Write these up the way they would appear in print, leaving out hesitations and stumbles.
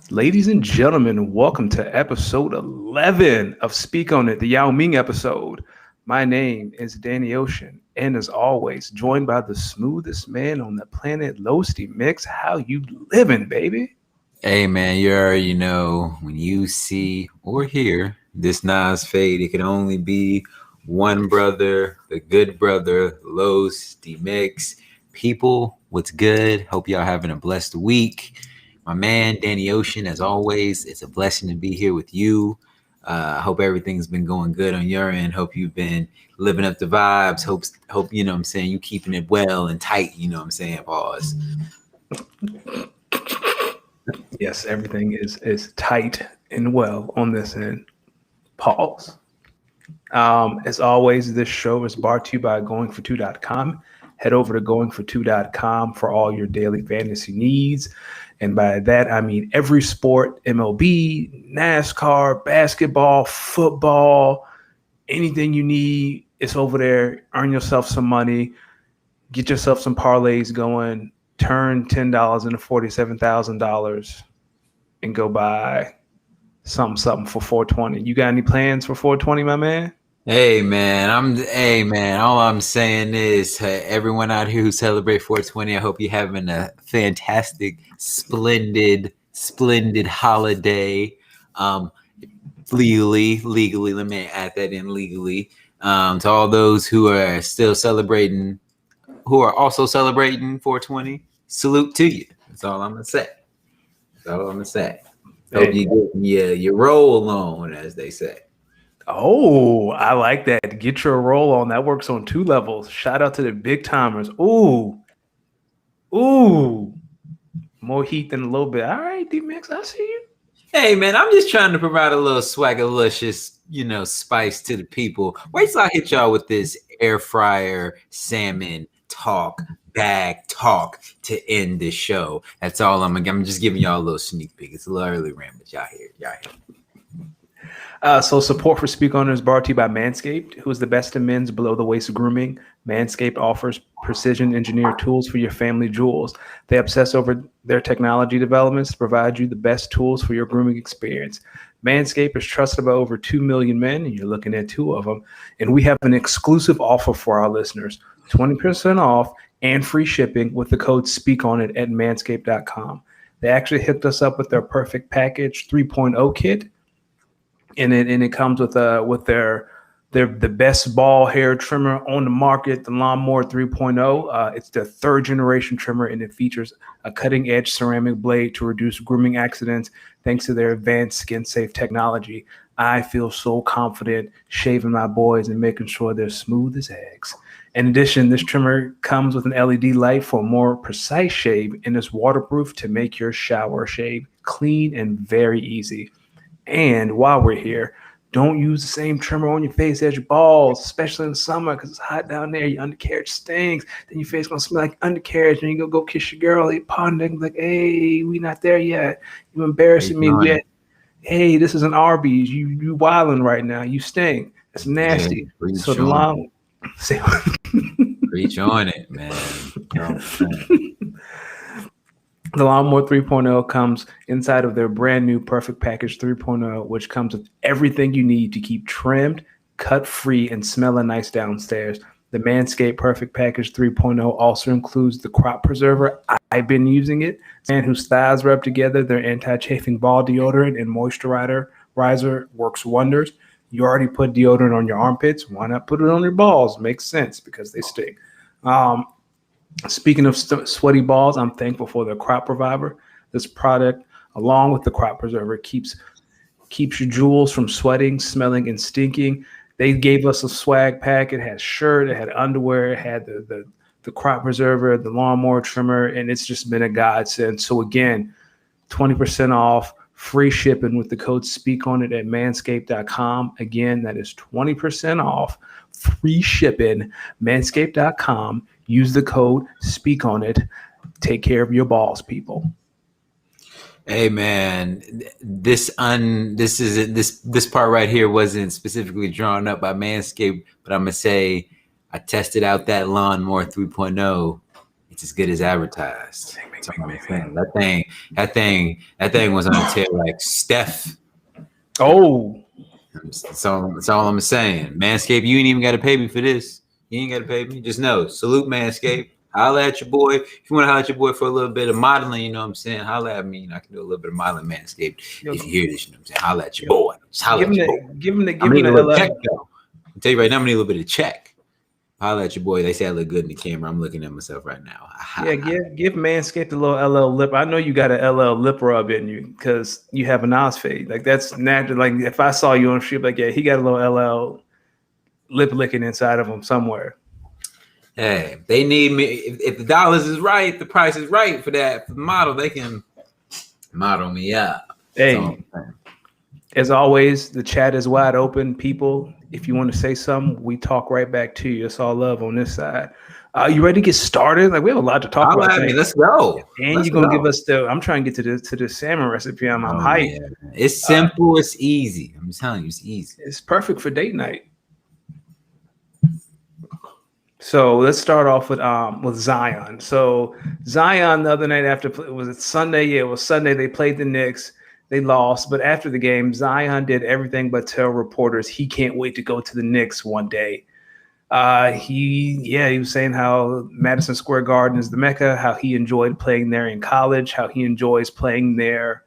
Ladies and gentlemen, welcome to episode 11 of Speak On It, the Yao Ming episode. My name is Danny Ocean, and as always, joined by the smoothest man on the planet, losdeemix. How you living, baby? Hey man, you already know when you see or hear this Nas fade, it can only be one brother, the good brother, Los D Mix. People, what's good? Hope y'all having a blessed week. My man, Danny Ocean, as always, it's a blessing to be here with you. Hope everything's been going good on your end. Hope you've been living up the vibes. Hope you know what I'm saying, you keeping it well and tight, you know what I'm saying, pause. Yes, everything is tight and well on this end. Pause. As always, this show is brought to you by goingfor2.com. Head over to goingfor2.com for all your daily fantasy needs. And by that, I mean every sport, MLB, NASCAR, basketball, football, anything you need, it's over there. Earn yourself some money, get yourself some parlays going, turn $10 into $47,000 and go buy something for 420. You got any plans for 420, my man? Hey man, all I'm saying is everyone out here who celebrate 420, I hope you're having a fantastic, splendid holiday. Legally, let me add that in legally. To all those who are still celebrating, who are also celebrating 420, salute to you. That's all I'm gonna say. Hope you get your roll on, as they say. Oh, I like that. Get your roll on. That works on two levels. Shout out to the big timers. Ooh. More heat than a little bit. All right, D-Mix, I see you. Hey, man, I'm just trying to provide a little swagalicious, spice to the people. Wait till I hit y'all with this air fryer salmon talk, bag talk to end this show. That's all I'm just giving y'all a little sneak peek. It's a little early rant, but y'all here. So support for Speak On It is brought to you by Manscaped, who is the best in men's below-the-waist grooming. Manscaped offers precision-engineered tools for your family jewels. They obsess over their technology developments to provide you the best tools for your grooming experience. Manscaped is trusted by over 2 million men, and you're looking at two of them. And we have an exclusive offer for our listeners, 20% off and free shipping with the code SpeakOnIt at manscaped.com. They actually hooked us up with their Perfect Package 3.0 kit. And it comes with their the best ball hair trimmer on the market, the Lawnmower 3.0. It's the third generation trimmer, and it features a cutting edge ceramic blade to reduce grooming accidents thanks to their advanced skin safe technology. I feel so confident shaving my boys and making sure they're smooth as eggs. In addition, this trimmer comes with an LED light for a more precise shave, and is waterproof to make your shower shave clean and very easy. And while we're here, don't use the same trimmer on your face as your balls, especially in the summer because it's hot down there. Your undercarriage stinks. Then your face gonna smell like undercarriage, and you go kiss your girl, they pondering like, "Hey, we not there yet. You embarrassing me yet? Hey, this is an Arby's. You wilding right now. You stink. It's nasty." Yeah, so the long, reach on it, man. The Lawnmower 3.0 comes inside of their brand new Perfect Package 3.0, which comes with everything you need to keep trimmed, cut free, and smelling nice downstairs. The Manscaped Perfect Package 3.0 also includes the crop preserver. I've been using it. Man whose thighs rub together, their anti-chafing ball deodorant and moisturizer works wonders. You already put deodorant on your armpits. Why not put it on your balls? Makes sense because they stink. Speaking of sweaty balls, I'm thankful for the crop preserver. This product, along with the crop preserver, keeps your jewels from sweating, smelling, and stinking. They gave us a swag pack. It had shirt, it had underwear, it had the crop preserver, the lawnmower trimmer, and it's just been a godsend. So again, 20% off, free shipping with the code SpeakOnIt at manscaped.com. Again, that is 20% off, free shipping, manscaped.com. Use the code SpeakOnIt. Take care of your balls, people. Hey man, this part right here wasn't specifically drawn up by Manscaped, but I'm gonna say I tested out that Lawnmower 3.0. It's as good as advertised. That's all I'm saying. That thing was on the tail like Steph. Oh, That's all I'm saying. Manscaped, you ain't even got to pay me for this. You ain't got to pay me. Just know, salute Manscaped. Holla at your boy. If you want to holla at your boy for a little bit of modeling, you know what I'm saying? Holla at me. I can do a little bit of modeling, Manscaped. If you hear this, you know what I'm saying? Holla at your boy. Just holla at your boy. give him the I'm need a little check, LL. though. I'll tell you right now, I'm need a little bit of check. Holla at your boy. They say I look good in the camera. I'm looking at myself right now. Yeah, give Manscaped a little LL lip. I know you got a LL lip rub in you because you have an Oz fade. Like that's natural. Like if I saw you on the street, like yeah, he got a little LL lip licking inside of him somewhere. Hey, they need me. If the dollars is right, the price is right for that for the model. They can model me up. Hey, as always, the chat is wide open. People, if you want to say something, we talk right back to you. It's all love on this side. You ready to get started? Like we have a lot to talk about. I mean, let's go. And you're gonna give us the. I'm trying to get to the salmon recipe. I'm hyped. Yeah. It's simple. It's easy. I'm telling you, it's easy. It's perfect for date night. So let's start off with Zion. So Zion the other night was it Sunday? Yeah, it was Sunday. They played the Knicks. They lost, but after the game, Zion did everything but tell reporters he can't wait to go to the Knicks one day. He was saying how Madison Square Garden is the Mecca, how he enjoyed playing there in college, how he enjoys playing there.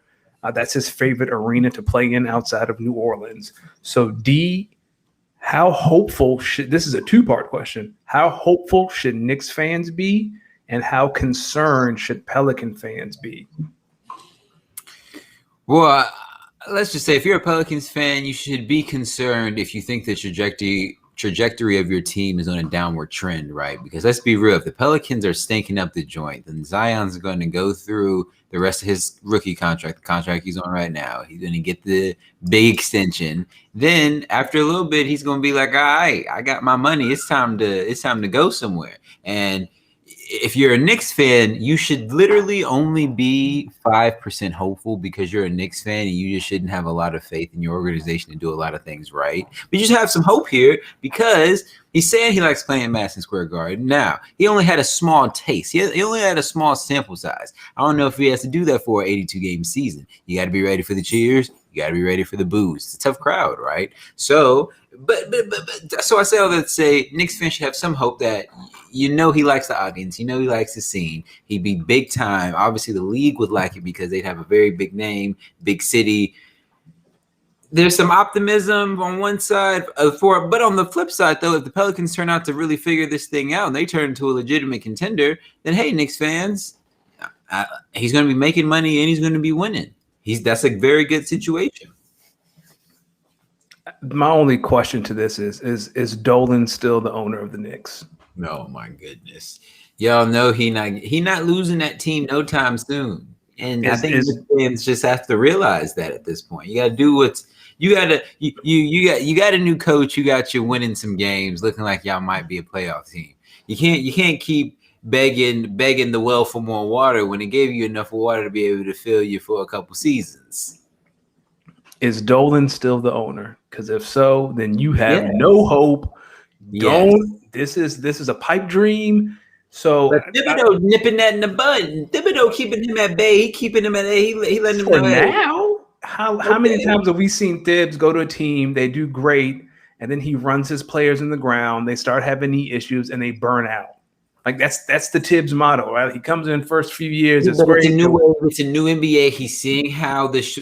That's his favorite arena to play in outside of New Orleans. So D, how hopeful this is a two-part question. How hopeful should Knicks fans be, and how concerned should Pelican fans be? Well, let's just say if you're a Pelicans fan, you should be concerned if you think the trajectory of your team is on a downward trend, right? Because let's be real, if the Pelicans are stinking up the joint, then Zion's going to go through the rest of his rookie contract, the contract he's on right now. He's going to get the big extension. Then after a little bit, he's going to be like, all right, I got my money. It's time to go somewhere. And if you're a Knicks fan, you should literally only be 5% hopeful because you're a Knicks fan and you just shouldn't have a lot of faith in your organization to do a lot of things right. But you just have some hope here because he's saying he likes playing Madison Square Garden. Now, he only had a small taste. He only had a small sample size. I don't know if he has to do that for an 82-game season. You got to be ready for the cheers. You got to be ready for the boos. It's a tough crowd, right? So, so I say all that to say Knicks fans should have some hope that he likes the audience. He likes the scene. He'd be big time. Obviously, the league would like it because they'd have a very big name, big city. There's some optimism on one side but on the flip side, though, if the Pelicans turn out to really figure this thing out and they turn into a legitimate contender, then hey, Knicks fans, he's going to be making money and he's going to be winning. That's a very good situation. My only question to this is Dolan still the owner of the Knicks? Oh my goodness. Y'all know he not losing that team no time soon. And I think fans just have to realize that at this point. You gotta do what's you got a new coach, you got you winning some games, looking like y'all might be a playoff team. You can't keep begging the well for more water when it gave you enough water to be able to fill you for a couple seasons. Is Dolan still the owner? Because if so, then you have no hope. This is a pipe dream. So Thibodeau nipping that in the bud. Thibodeau keeping him at bay. He keeping him at A. He letting him know. Now, how many times have we seen Thibs go to a team, they do great, and then he runs his players in the ground, they start having knee issues, and they burn out? Like that's the Tibbs motto, right? He comes in first few years. It's great. It's a new NBA. He's seeing how this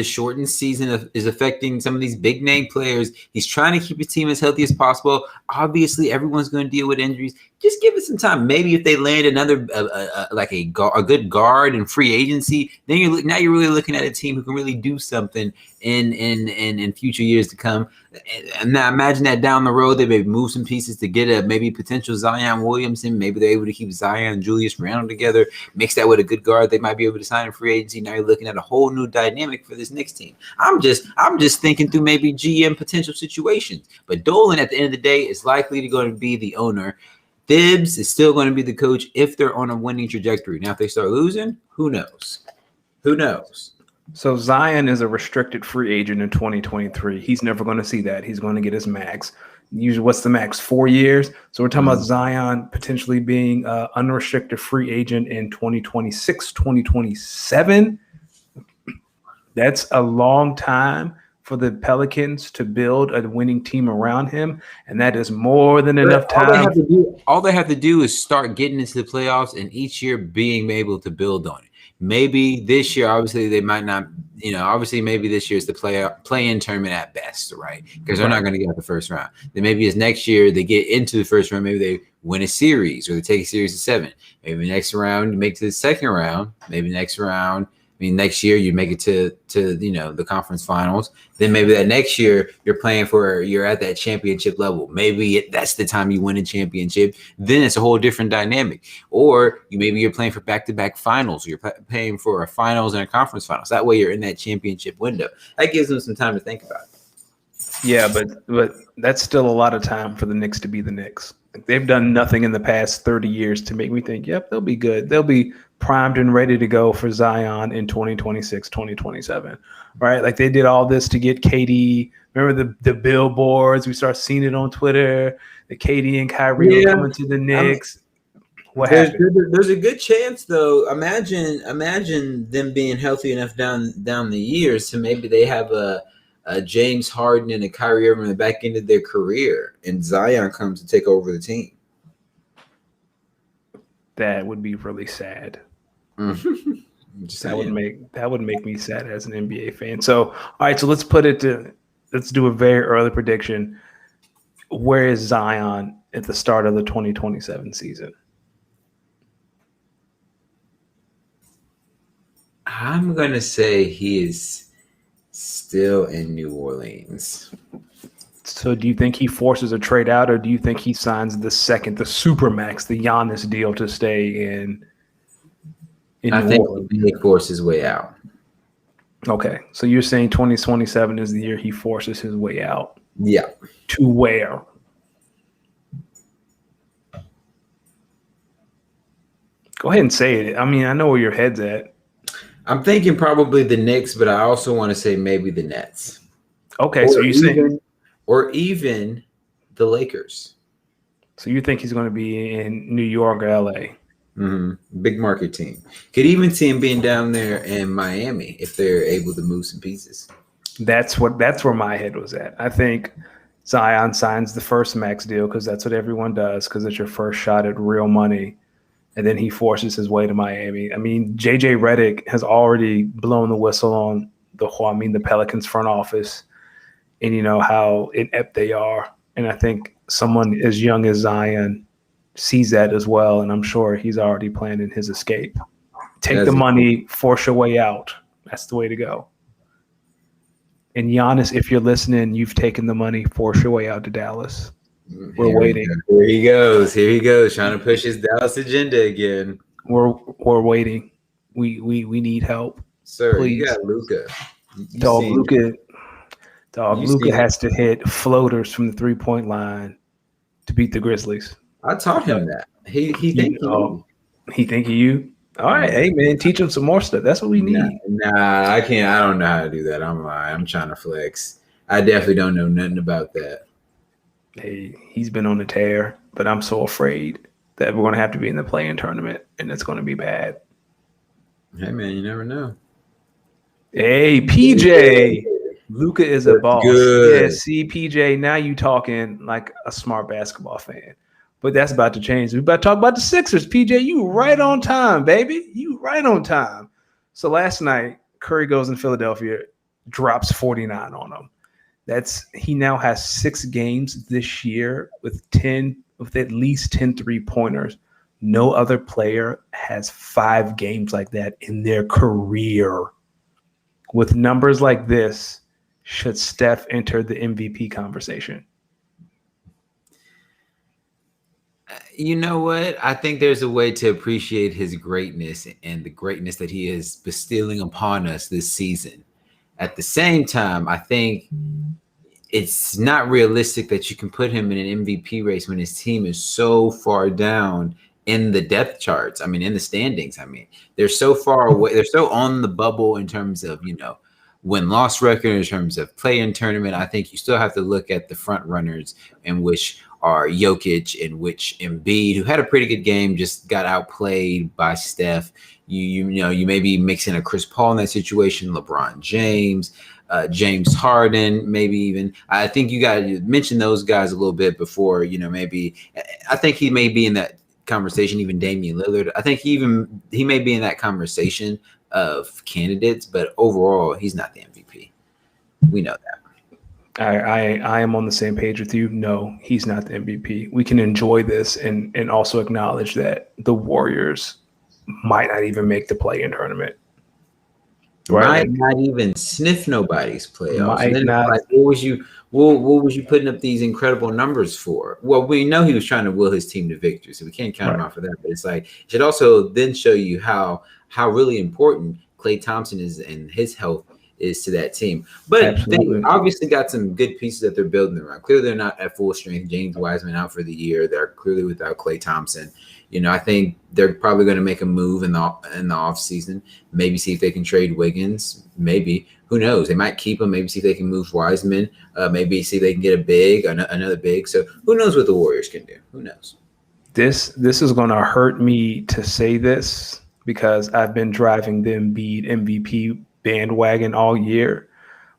shortened season is affecting some of these big name players. He's trying to keep his team as healthy as possible. Obviously, everyone's going to deal with injuries. Just give it some time. Maybe if they land another a good guard in free agency, then you're really looking at a team who can really do something in future years to come. And now imagine that down the road they maybe move some pieces to get a maybe potential Zion Williamson. Maybe they're able to keep Zion and Julius Randle together. Mix that with a good guard they might be able to sign in free agency. Now you're looking at a whole new dynamic for this Knicks team. I'm just thinking through maybe GM potential situations. But Dolan at the end of the day is likely to be the owner. Thibs is still going to be the coach if they're on a winning trajectory. Now, if they start losing, who knows? Who knows? So Zion is a restricted free agent in 2023. He's never going to see that. He's going to get his max. Usually, what's the max? 4 years. So we're talking about Zion potentially being an unrestricted free agent in 2026, 2027. That's a long time for the Pelicans to build a winning team around him, and that is more than enough time. All they have to do is start getting into the playoffs, and each year being able to build on it. Maybe this year, obviously, they might not. Obviously, maybe this year is the play-in tournament at best, right? Because they're not going to get out the first round. Then maybe it's next year they get into the first round. Maybe they win a series or they take a series of 7. Maybe next round you make it to the second round. Maybe next round. Next year you make it to the conference finals. Then maybe that next year you're at that championship level. Maybe that's the time you win a championship. Then it's a whole different dynamic. Or you're playing for back-to-back finals. Or you're playing for a finals and a conference finals. That way you're in that championship window. That gives them some time to think about it. Yeah, but that's still a lot of time for the Knicks to be the Knicks. They've done nothing in the past 30 years to make me think, yep, they'll be good. They'll be primed and ready to go for Zion in 2026, 2027, right? Like they did all this to get KD. Remember the billboards? We start seeing it on Twitter. The KD and Kyrie are coming to the Knicks. What happened? There's a good chance, though. Imagine them being healthy enough down the years to maybe they have a James Harden and a Kyrie Irving in the back end of their career, and Zion comes to take over the team. That would be really sad. That would make me sad as an NBA fan. So, all right, so let's do a very early prediction. Where is Zion at the start of the 2027 season? I'm gonna say he is still in New Orleans. So do you think he forces a trade out, or do you think he signs the Supermax, the Giannis deal to stay in New Orleans? He forces his way out. Okay. So you're saying 2027 is the year he forces his way out? Yeah. To where? Go ahead and say it. I mean, I know where your head's at. I'm thinking probably the Knicks, but I also want to say maybe the Nets. Okay, so you saying, or even the Lakers. So you think he's going to be in New York or LA? Mm-hmm. Big market team. Could even see him being down there in Miami if they're able to move some pieces. That's where my head was at. I think Zion signs the first max deal because that's what everyone does, because it's your first shot at real money. And then he forces his way to Miami. I mean, JJ Redick has already blown the whistle on the Pelicans front office, and you know how inept they are. And I think someone as young as Zion sees that as well, and I'm sure he's already planning his escape. Take the money, force your way out. That's the way to go. And Giannis, if you're listening, you've taken the money, force your way out to Dallas. We're waiting. Here he goes, trying to push his Dallas agenda again. We're waiting. We need help. Sir, please. You got Luka. Luka has to hit floaters from the 3-point line to beat the Grizzlies. I taught him that. He think of you. All right, hey man, teach him some more stuff. That's what we need. Nah, I can't. I don't know how to do that. I'm trying to flex. I definitely don't know nothing about that. Hey, he's been on a tear, but I'm so afraid that we're going to have to be in the play-in tournament, and it's going to be bad. Hey, man, you never know. Hey, PJ. Luka is a boss. Good. Yeah, see, PJ, now you talking like a smart basketball fan. But that's about to change. We're about to talk about the Sixers. PJ, you right on time, baby. You right on time. So last night, Curry goes in Philadelphia, drops 49 on them. He now has 6 games this year with at least 10 3-pointers. No other player has 5 games like that in their career. With numbers like this, should Steph enter the MVP conversation? You know what? I think there's a way to appreciate his greatness and the greatness that he is bestowing upon us this season. At the same time, I think it's not realistic that you can put him in an MVP race when his team is so far down in the depth charts. I mean, in the standings. I mean, they're so far away. They're so on the bubble in terms of, win-loss record, in terms of play-in tournament. I think you still have to look at the front runners, in which are Jokic, in which Embiid, who had a pretty good game, just got outplayed by Steph. You may be mixing a Chris Paul in that situation, LeBron James, James Harden, maybe even. I think you got to mention those guys a little bit before, maybe. I think he may be in that conversation, even Damian Lillard. I think he may be in that conversation of candidates, but overall, he's not the MVP. We know that. I am on the same page with you. No, he's not the MVP. We can enjoy this and also acknowledge that the Warriors might not even make the play-in tournament. Right? Might not even sniff nobody's playoffs. And then what was you putting up these incredible numbers for? Well, we know he was trying to will his team to victory, so we can't count him out for that. But it's like, it should also then show you how really important Klay Thompson is and his health is to that team. But Absolutely. They obviously got some good pieces that they're building around. Clearly, they're not at full strength. James Wiseman out for the year. They're clearly without Klay Thompson. I think they're probably going to make a move in the off season. Maybe see if they can trade Wiggins. Maybe, who knows? They might keep him. Maybe see if they can move Wiseman. Maybe see if they can get another big. So who knows what the Warriors can do? Who knows? This is going to hurt me to say this because I've been driving the Embiid MVP bandwagon all year.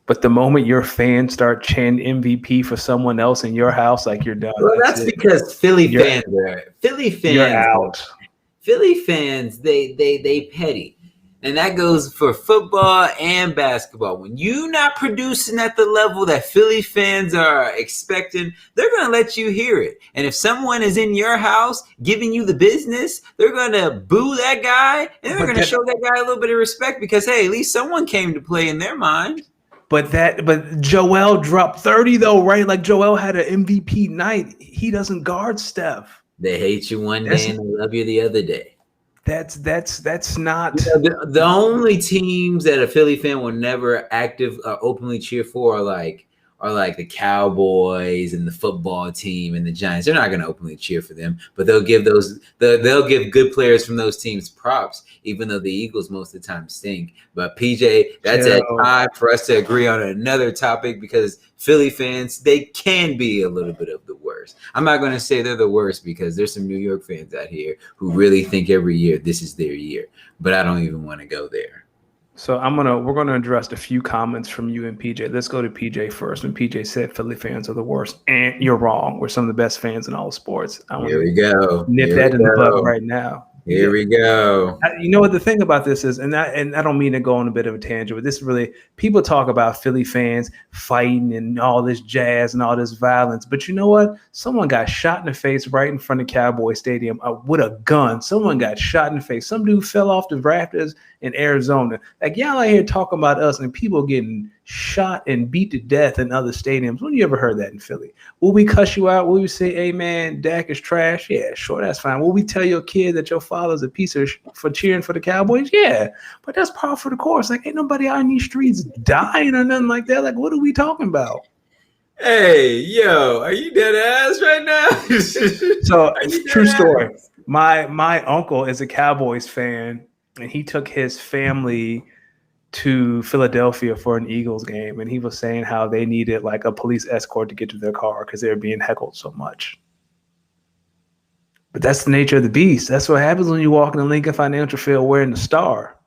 But the moment your fans start chanting MVP for someone else in your house, like, you're done. Well, that's because Philly fans, you're out. Philly fans, they petty. And that goes for football and basketball. When you're not producing at the level that Philly fans are expecting, they're going to let you hear it. And if someone is in your house giving you the business, they're going to boo that guy. And they're going to show that guy a little bit of respect because, hey, at least someone came to play in their mind. But Joel dropped 30 though, right? Like, Joel had an MVP night. He doesn't guard Steph. They hate you one day and they love you the other day. That's not the only teams that a Philly fan will never openly cheer for are like the Cowboys and the football team and the Giants. They're not going to openly cheer for them, but they'll give good players from those teams props, even though the Eagles most of the time stink. But PJ, that's a time for us to agree on another topic because Philly fans, they can be a little bit of the worst. I'm not going to say they're the worst because there's some New York fans out here who really think every year this is their year, but I don't even want to go there. So we're gonna address a few comments from you and PJ. Let's go to PJ first. When PJ said Philly fans are the worst, and you're wrong. We're some of the best fans in all of sports. Here we go. Nip that in the bud right now. Here we go. You know what the thing about this is, and I don't mean to go on a bit of a tangent, but this really, people talk about Philly fans fighting and all this jazz and all this violence. But you know what? Someone got shot in the face right in front of Cowboy Stadium with a gun. Someone got shot in the face. Some dude fell off the rafters in Arizona. Like, y'all out here talking about us and people getting shot and beat to death in other stadiums. When you ever heard that in Philly? Will we cuss you out? Will we say, hey man, Dak is trash? Yeah, sure, that's fine. Will we tell your kid that your father's a piece of for cheering for the Cowboys? Yeah, but that's par for the course. Like, ain't nobody out in these streets dying or nothing like that. Like, what are we talking about? Hey, yo, are you dead ass right now? So, true story. My uncle is a Cowboys fan, and he took his family to Philadelphia for an Eagles game, and he was saying how they needed like a police escort to get to their car because they were being heckled so much. But that's the nature of the beast. That's what happens when you walk in the Lincoln Financial Field wearing the star.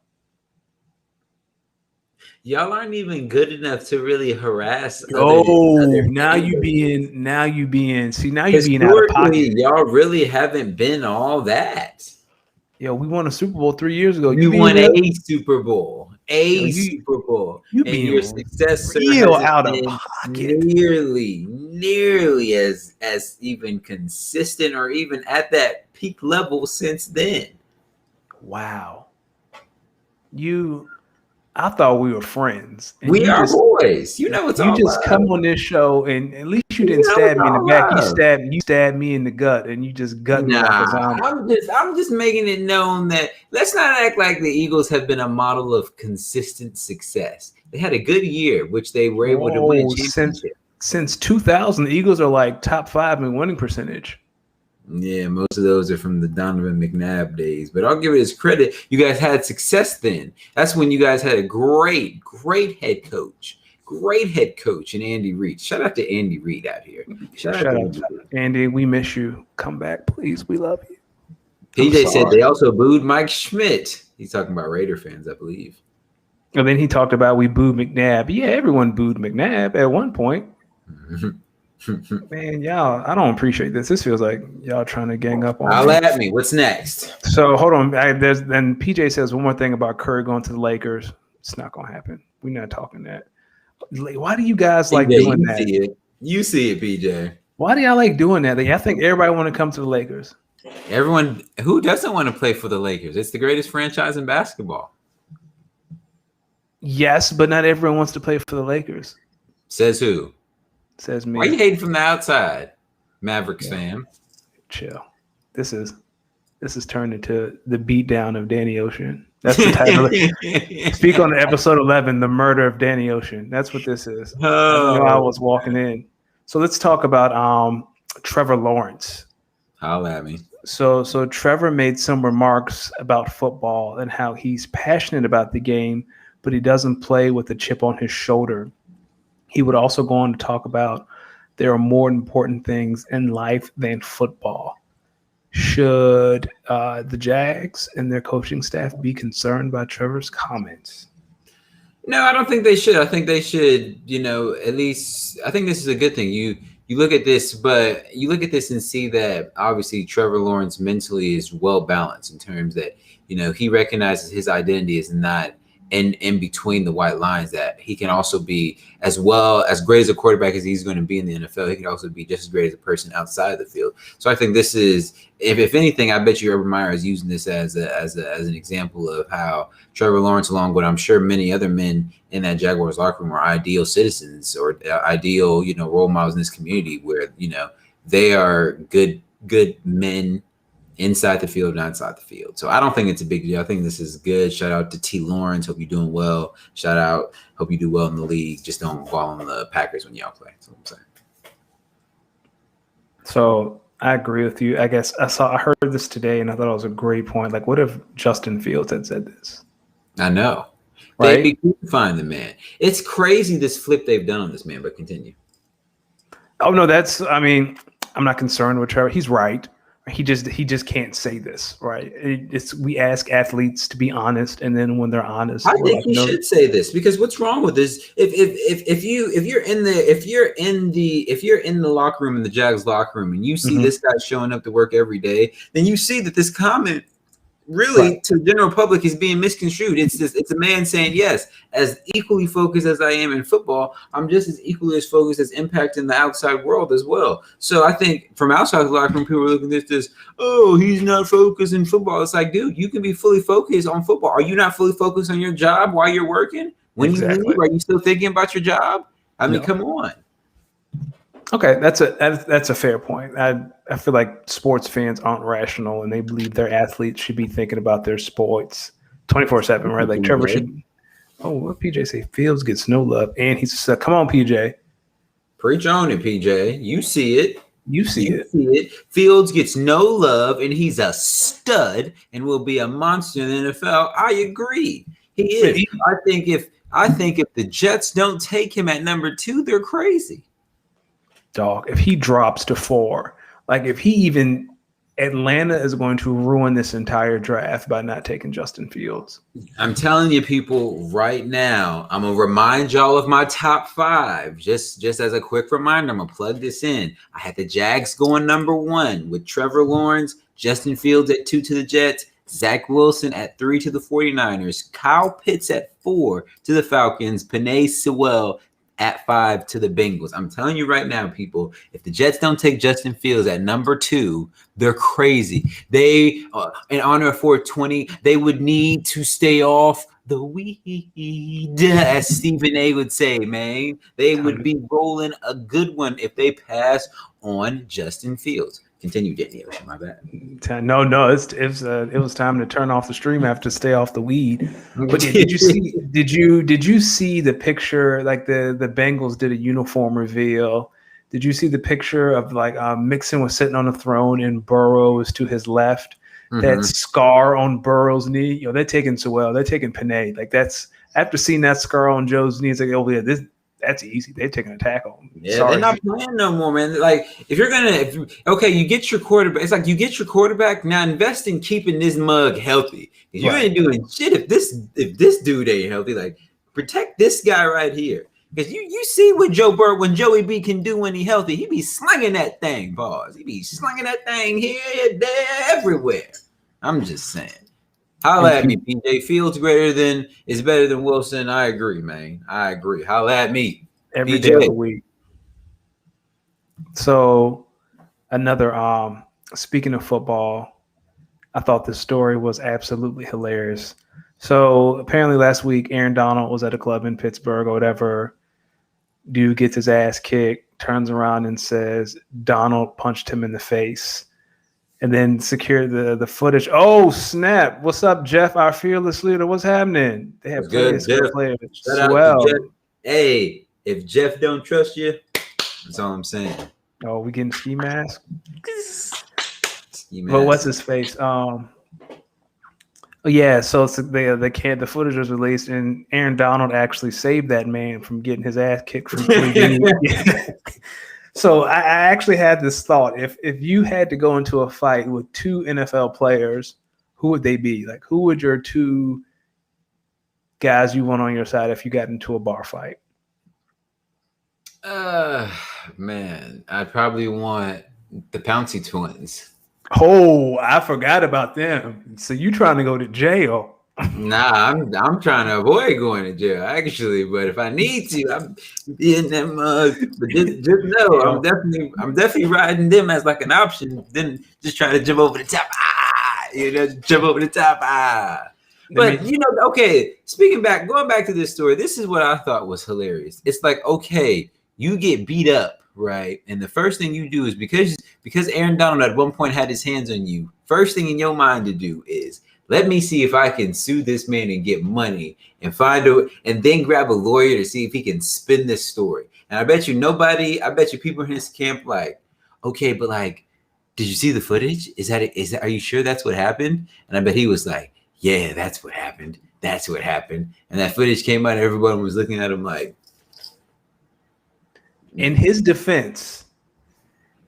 Y'all aren't even good enough to really harass. Now you being out of pocket. Y'all really haven't been all that. Yo, we won a Super Bowl 3 years ago. You won a Super Bowl. Super Bowl. You being your successor real out of pocket. Nearly as even consistent or even at that peak level since then. Wow. I thought we were friends. We are boys. You know what's all You just about. Come on this show, and at least you didn't stab me in the back. You stabbed me in the gut, and you just gut me like a zombie. I'm just making it known that let's not act like the Eagles have been a model of consistent success. They had a good year, which they were able to win a championship. Since 2000, the Eagles are like top 5 in winning percentage. Yeah, most of those are from the Donovan McNabb days. But I'll give it his credit. You guys had success then. That's when you guys had a great great head coach. Great head coach, and Andy Reid. Shout out to Andy Reid out here. Shout out to Andy. We miss you. Come back, please. We love you. PJ said they also booed Mike Schmidt. He's talking about Raider fans, I believe. And then he talked about we booed McNabb. Yeah, everyone booed McNabb at one point. Man, y'all, I don't appreciate this. This feels like y'all trying to gang up on me. Holla at me. What's next? So hold on. Then PJ says one more thing about Curry going to the Lakers. It's not gonna happen. We're not talking that. Why do you guys like doing that? You see it, PJ. Why do y'all like doing that? I think everybody want to come to the Lakers. Everyone who doesn't want to play for the Lakers. It's the greatest franchise in basketball. Yes, but not everyone wants to play for the Lakers. Says who? Says me. Why are you hating from the outside, Mavericks fan? Chill. This is turned into the beatdown of Danny Ocean. That's the title. Speak on episode 11, The Murder of Danny Ocean. That's what this is. I was walking in. So let's talk about Trevor Lawrence. Holla at me. So Trevor made some remarks about football and how he's passionate about the game, but he doesn't play with a chip on his shoulder. He would also go on to talk about there are more important things in life than football. Should the Jags and their coaching staff be concerned by Trevor's comments? No, I don't think they should. I think they should, at least I think this is a good thing. You look at this, but you look at this and see that obviously Trevor Lawrence mentally is well balanced in terms that, he recognizes his identity is not in between the white lines, that he can also be as great as a quarterback as he's going to be in the NFL. He can also be just as great as a person outside of the field. So I think this is, if anything, I bet you Urban Meyer is using this as an example of how Trevor Lawrence, along with I'm sure many other men in that Jaguars locker room, are ideal citizens or ideal, role models in this community where, they are good men inside the field and outside the field. So I don't think it's a big deal. I think this is good. Shout out to T. Lawrence. Hope you're doing well. Shout out. Hope you do well in the league. Just don't fall on the Packers when y'all play. That's what I'm saying. So I agree with you. I guess I heard this today and I thought it was a great point. Like, what if Justin Fields had said this? I know. Right? They'd be crucifying the man. It's crazy this flip they've done on this man, but continue. Oh, no, I'm not concerned with Trevor. He's right. He just can't say this, right? We ask athletes to be honest, and then when they're honest, I think he should say this, because what's wrong with this? If you're in the locker room, in the Jags locker room, and you see this guy showing up to work every day, then you see that this comment really to the general public is being misconstrued. It's a man saying, yes, as equally focused as I am in football, I'm just as equally as focused as impacting the outside world as well. So I think from outside the locker room, people are looking at this, oh, he's not focused in football. It's like, dude, you can be fully focused on football. Are you not fully focused on your job while you're working? When you leave, are you still thinking about your job? I mean, come on. Okay, that's a fair point. I feel like sports fans aren't rational and they believe their athletes should be thinking about their sports 24/7, right? Like Trevor should. Oh, what PJ say? Fields gets no love, and he's said, "Come on, PJ, preach on it, PJ. You see it. You see it. Fields gets no love, and he's a stud and will be a monster in the NFL. I agree. He is. I think if the Jets don't take him at number 2, they're crazy. Dog, if he drops to 4, like if he even Atlanta is going to ruin this entire draft by not taking Justin Fields. I'm telling you, people, right now, I'm gonna remind y'all of my top 5. Just as a quick reminder, I'm gonna plug this in. I had the Jags going number 1 with Trevor Lawrence, Justin Fields at 2 to the Jets, Zach Wilson at 3 to the 49ers, Kyle Pitts at 4 to the Falcons, Penei Sewell at 5 to the Bengals. I'm telling you right now, people, if the Jets don't take Justin Fields at number 2, they're crazy. They, in honor of 420, they would need to stay off the weed, as Stephen A would say, man. They would be rolling a good one if they pass on Justin Fields. Continue, Danny Ocean, my bad. No, it was time to turn off the stream after stay off the weed. But did you see the picture? Like the Bengals did a uniform reveal. Did you see the picture of like Mixon was sitting on a throne and Burrow was to his left? That scar on Burrow's knee. They're taking Sewell. They're taking Penei. Like that's after seeing that scar on Joe's knee, it's like, oh yeah, that's easy. They're taking a tackle. Yeah, Sorry. they're not playing no more, man. Like if you get your quarterback, it's like you get your quarterback, now invest in keeping this mug healthy. You ain't doing shit if this dude ain't healthy. Like protect this guy right here. Because you see what when Joey B can do when he healthy, he be slinging that thing, boss. He be slinging that thing here, there, everywhere. I'm just saying. Holla at me, PJ. Fields is better than Wilson. I agree, man. I agree. Holla at me. Every day of the week. So another speaking of football, I thought this story was absolutely hilarious. So apparently last week, Aaron Donald was at a club in Pittsburgh or whatever. Dude gets his ass kicked, turns around and says Donald punched him in the face. And then secure the footage. Oh, snap. What's up, Jeff, our fearless leader? What's happening? They have players. Shout out to Jeff. Hey, if Jeff don't trust you, that's all I'm saying. Oh, we getting ski mask? But what's his face? Yeah, so the footage was released, and Aaron Donald actually saved that man from getting his ass kicked from 3D. So I actually had this thought: if you had to go into a fight with two NFL players, who would they be? Like, who would your two guys you want on your side if you got into a bar fight? Man, I'd probably want the Pouncey twins. Oh, I forgot about them. So you trying to go to jail? Nah, I'm trying to avoid going to jail, actually. But if I need to, I'm in them. But just know, I'm definitely riding them as like an option. Then just trying to jump over the top. Jump over the top. But okay. Going back to this story, this is what I thought was hilarious. It's like, okay, you get beat up, right? And the first thing you do is because Aaron Donald at one point had his hands on you. First thing in your mind to do is, let me see if I can sue this man and get money and and then grab a lawyer to see if he can spin this story. And I bet you people in his camp like, okay, but like, did you see the footage? Are you sure that's what happened? And I bet he was like, yeah, that's what happened. That's what happened. And that footage came out and everyone was looking at him like. In his defense,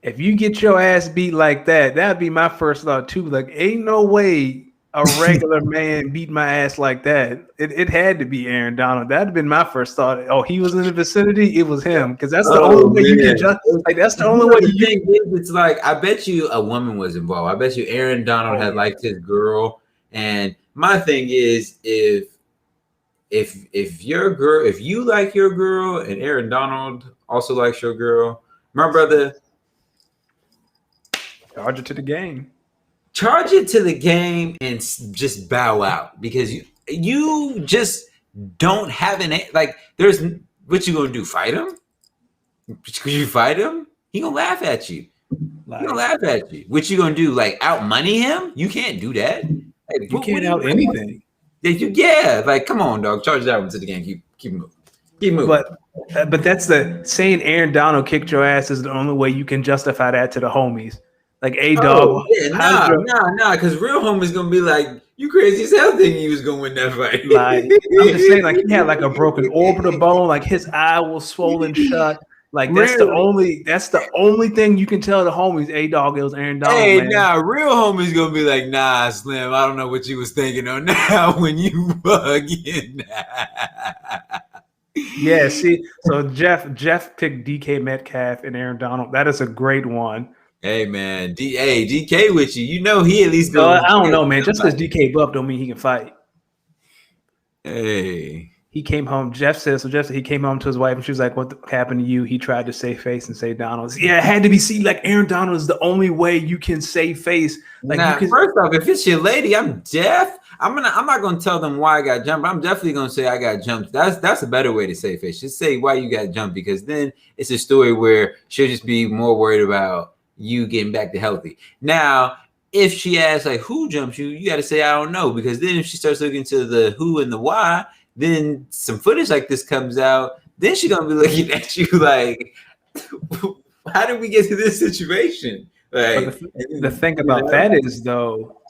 if you get your ass beat like that, that'd be my first thought too. Like, ain't no way a regular man beat my ass like that. It had to be Aaron Donald. That'd have been my first thought. Oh, he was in the vicinity. It was him, because that's the only way you can just like. That's the only way you think. It's like, I bet you a woman was involved. I bet you Aaron Donald had liked his girl. And my thing is, if you like your girl and Aaron Donald also likes your girl, my brother, charge it to the game. Charge it to the game and just bow out, because you just don't have there's what you gonna do? Fight him? Could you fight him? He gonna laugh at you. He gonna laugh at you. What you gonna do? Like out money him? You can't do that. Like, you can't out anything. Like come on, dog. Charge that one to the game. Keep moving. But that's saying Aaron Donald kicked your ass is the only way you can justify that to the homies. Like, dog. Nah, because real homies gonna be like, you crazy as hell thinking he was gonna win that fight. Like, I'm just saying, like, he had like a broken orbital bone, like his eye was swollen shut. Like, that's the only thing you can tell the homies, dog, it was Aaron Donald. Hey, man. nah, real homies gonna be like, nah, Slim, I don't know what you was thinking on now when you bugging. Yeah, see, so Jeff picked DK Metcalf and Aaron Donald. That is a great one. Hey man, DK with you. You know he at least goes. I don't know, man. Just because DK buff don't mean he can fight. Hey. He came home. Jeff said he came home to his wife and she was like, "What happened to you?" He tried to save face and say Donald. Yeah, it had to be seen. Like Aaron Donald is the only way you can save face. Like, first off, if it's your lady, I'm deaf. I'm not gonna tell them why I got jumped. I'm definitely gonna say I got jumped. That's a better way to save face. Just say why you got jumped, because then it's a story where she'll just be more worried about you getting back to healthy. Now, if she asks like who jumped you, you got to say I don't know, because then if she starts looking to the who and the why, then some footage like this comes out. Then she's gonna be looking at you like, how did we get to this situation? Like, the thing about that is though,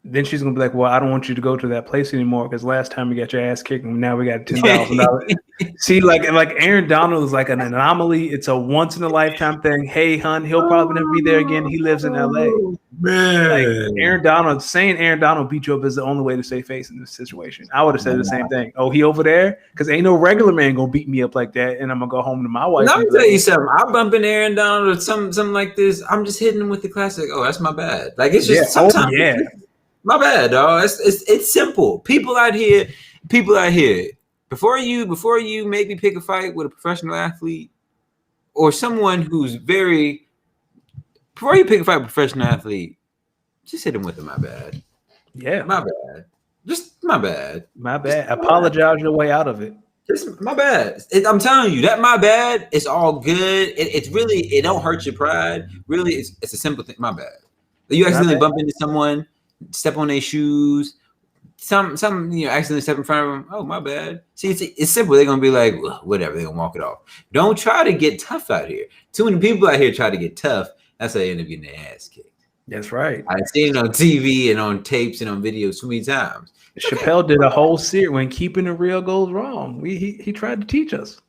then she's gonna be like, "Well, I don't want you to go to that place anymore because last time you got your ass kicked, and now we got $10,000." See, like Aaron Donald is like an anomaly. It's a once in a lifetime thing. Hey, hun, he'll probably never be there again. He lives in L.A. Like Man. saying Aaron Donald beat you up is the only way to save face in this situation. I would have said the same thing. Oh, he over there? Because ain't no regular man gonna beat me up like that, and I'm gonna go home to my wife. Let me tell you something. I bump into Aaron Donald or something like this. I'm just hitting him with the classic. Oh, that's my bad. Like it's just sometimes. Yeah. My bad, dog. It's simple. People out here. Before you maybe pick a fight with a professional athlete or someone who's very. Before you pick a fight with a professional athlete, just hit him with a my bad. Yeah, my bad. Just my bad. My bad. Apologize your way out of it. Just my bad. I'm telling you that my bad. It's all good. It's really it don't hurt your pride. Really, it's a simple thing. My bad. You accidentally bump into someone. Step on their shoes, some accidentally step in front of them. Oh, my bad. See, it's simple. They're gonna be like, well, whatever. They're gonna walk it off. Don't try to get tough out here. Too many people out here try to get tough. That's how they end up getting their ass kicked. That's right. I've seen it on TV and on tapes and on videos too many times. Chappelle did a whole series when keeping it real goes wrong. He tried to teach us.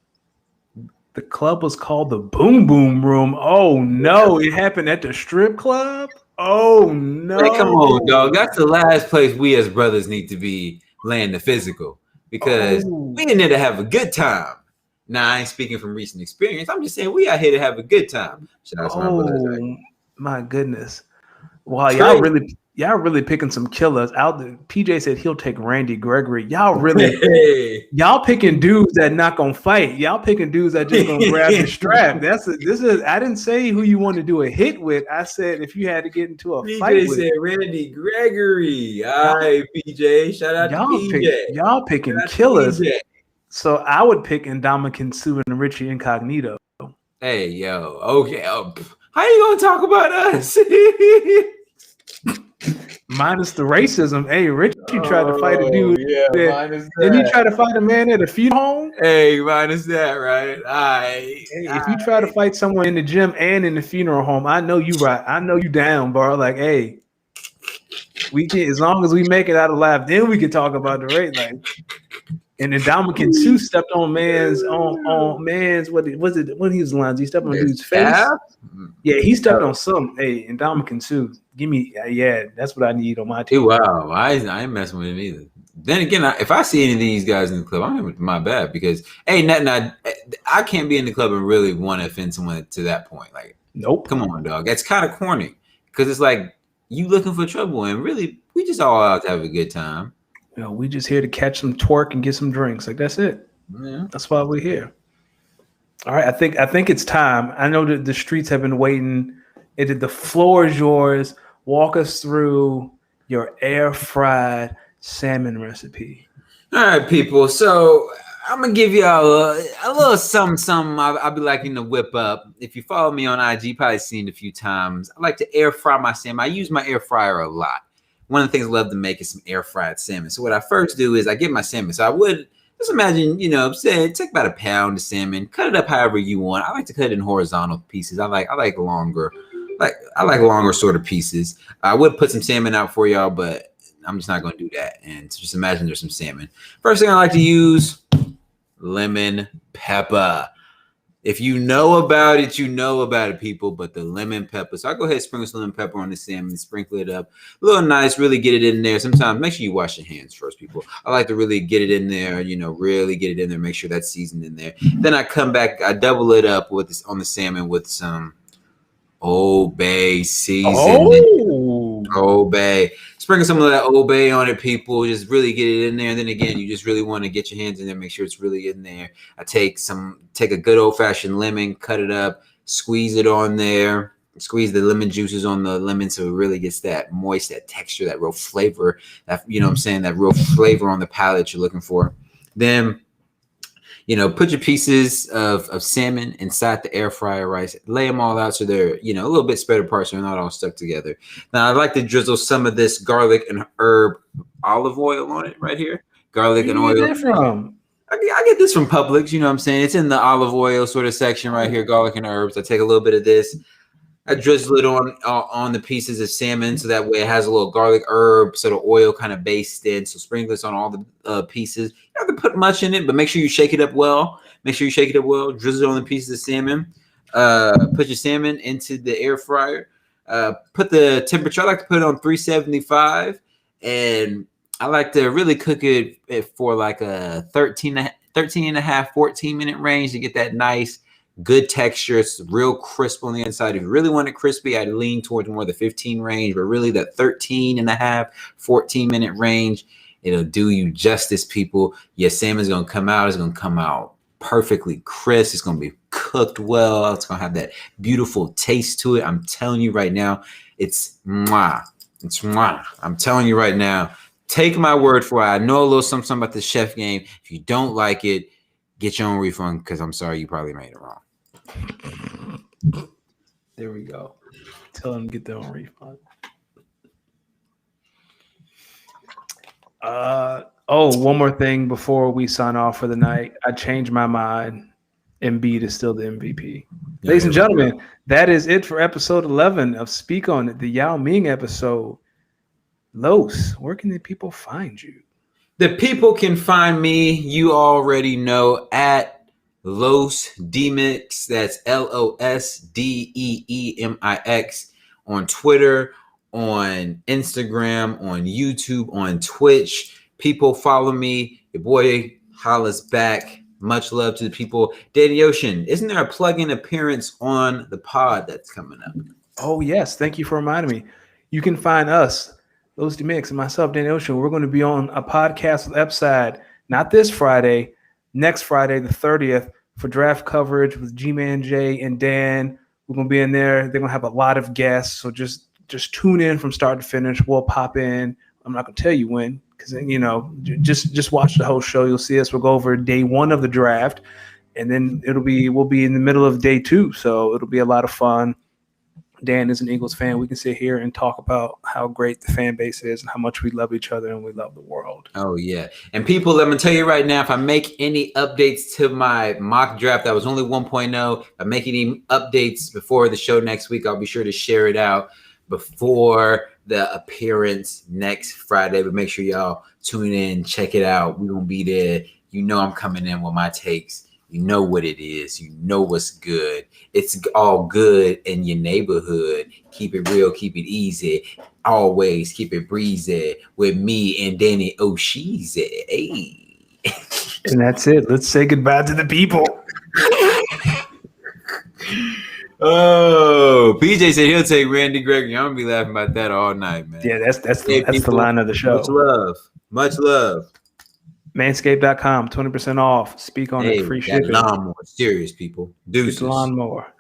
The club was called the Boom Boom Room. Oh no, it happened at the strip club. Oh no! Hey, come on, dog. That's the last place we as brothers need to be laying the physical because we in there to have a good time. Now, I ain't speaking from recent experience. I'm just saying we out here to have a good time. Shout out to my brothers. My goodness! Wow, y'all really picking some killers out there. PJ said he'll take Randy Gregory. Y'all really, y'all picking dudes that not gonna fight. Y'all picking dudes that just gonna grab the strap. This is. I didn't say who you want to do a hit with. I said if you had to get into a fight with. PJ said Randy Gregory. All right, PJ. Shout out to PJ. Y'all picking killers. PJ. So I would pick Ndamukong Suh and Richie Incognito. Hey, yo. Okay. How you gonna talk about us? Minus the racism. Hey, Richie tried to fight a dude. Yeah, minus that. Didn't he try to fight a man at a funeral home? Hey, minus that, right? All right. Hey, if you try to fight someone in the gym and in the funeral home, I know you right. I know you down, bro. Like, hey, we can as long as we make it out alive, then we can talk about the rate. Like, and then Ndamukong Suh stepped on man's what was it? What he was lines? He stepped on dude's face. Yeah, he stepped on something. Hey, and Ndamukong Suh, give me that's what I need on my team. Wow, I ain't messing with him either. Then again, if I see any of these guys in the club, I'm gonna my bad because I can't be in the club and really want to offend someone to that point. Like, nope, come on, dog. That's kind of corny because it's like you looking for trouble, and really, we just all out to have a good time. You know, we just here to catch some twerk and get some drinks. Like that's it. Yeah. That's why we're here. All right, I think it's time. I know that the streets have been waiting. The floor is yours. Walk us through your air fried salmon recipe. All right, people. So I'm gonna give y'all a little something. I'll be liking to whip up. If you follow me on IG, you probably seen it a few times. I like to air fry my salmon. I use my air fryer a lot. One of the things I love to make is some air fried salmon. So what I first do is I get my salmon. So I would just imagine, say take about a pound of salmon, cut it up however you want. I like to cut it in horizontal pieces. I like longer, longer sort of pieces. I would put some salmon out for y'all, but I'm just not going to do that. And just imagine there's some salmon. First thing I like to use, lemon pepper. If you know about it, you know about it, people, but the lemon pepper. So I go ahead and sprinkle some lemon pepper on the salmon, sprinkle it up. A little nice, really get it in there. Sometimes make sure you wash your hands first, people. I like to really get it in there, really get it in there, make sure that's seasoned in there. Then I come back, I double it up with this on the salmon with some Old Bay seasoning. Old Bay. Sprinkle some of that Old Bay on it, people. Just really get it in there. And then again, you just really want to get your hands in there, make sure it's really in there. I take a good old-fashioned lemon, cut it up, squeeze it on there, squeeze the lemon juices on the lemon so it really gets that moist, that texture, that real flavor, that real flavor on the palate you're looking for. Then put your pieces of salmon inside the air fryer rice. Lay them all out so they're, a little bit spread apart so they're not all stuck together. Now, I'd like to drizzle some of this garlic and herb olive oil on it right here. Garlic and oil. Where you get that from? I get this from Publix. You know what I'm saying? It's in the olive oil sort of section right here, garlic and herbs. I take a little bit of this. I drizzle it on the pieces of salmon so that way it has a little garlic herb, so the oil kind of based in. So sprinkle this on all the pieces. You don't have to put much in it, but make sure you shake it up well. Make sure you shake it up well. Drizzle it on the pieces of salmon. Put your salmon into the air fryer. Put the temperature. I like to put it on 375, and I like to really cook it for like a 13 and a half, 14-minute range to get that nice good texture. It's real crisp on the inside. If you really want it crispy, I'd lean towards more the 15 range, but really that 13 and a half, 14-minute range, it'll do you justice, people. Your salmon's going to come out. It's going to come out perfectly crisp. It's going to be cooked well. It's going to have that beautiful taste to it. I'm telling you right now, it's mwah. It's mwah. I'm telling you right now, take my word for it. I know a little something about the chef game. If you don't like it, get your own refund, because I'm sorry, you probably made it wrong. There we go. Tell them to get their own refund. One more thing before we sign off for the night. I changed my mind. Embiid is still the MVP. Yeah, ladies and gentlemen, that is it for episode 11 of Speak On It, the Yao Ming episode. Los, where can the people find you? The people can find me, you already know, at losdeemix. That's LOSDEEMIX on Twitter, on Instagram, on YouTube, on Twitch. People follow me. Your boy holla's back. Much love to the people. Danny Ocean, isn't there a plug-in appearance on the pod that's coming up? Oh, yes. Thank you for reminding me. You can find us, Los DeMix, and myself, Danny Ocean. We're going to be on a podcast with Upside, not this Friday, next Friday, the 30th, for draft coverage with G-Man J and Dan. We're going to be in there. They're going to have a lot of guests, so just tune in from start to finish. We'll pop in. I'm not going to tell you when, because, just watch the whole show. You'll see us. We'll go over day one of the draft, and then we'll be in the middle of day two, so it'll be a lot of fun. Dan is an Eagles fan. We can sit here and talk about how great the fan base is and how much we love each other and we love the world. Oh, yeah. And people, let me tell you right now, if I make any updates to my mock draft, that was only 1.0. If I make any updates before the show next week, I'll be sure to share it out before the appearance next Friday. But make sure y'all tune in, check it out. We're going to be there. You know I'm coming in with my takes. You know what it is. You know what's good. It's all good in your neighborhood. Keep it real. Keep it easy. Always keep it breezy with me and Danny O'Sheezy. Hey. And that's it. Let's say goodbye to the people. Oh, PJ said he'll take Randy Gregory. I'm going to be laughing about that all night, man. Yeah, that's the line of the show. Much love. Much love. Manscaped.com, 20% off. Speak on it, free shipping. Lawnmower. Serious, people. Deuces. Lawnmower.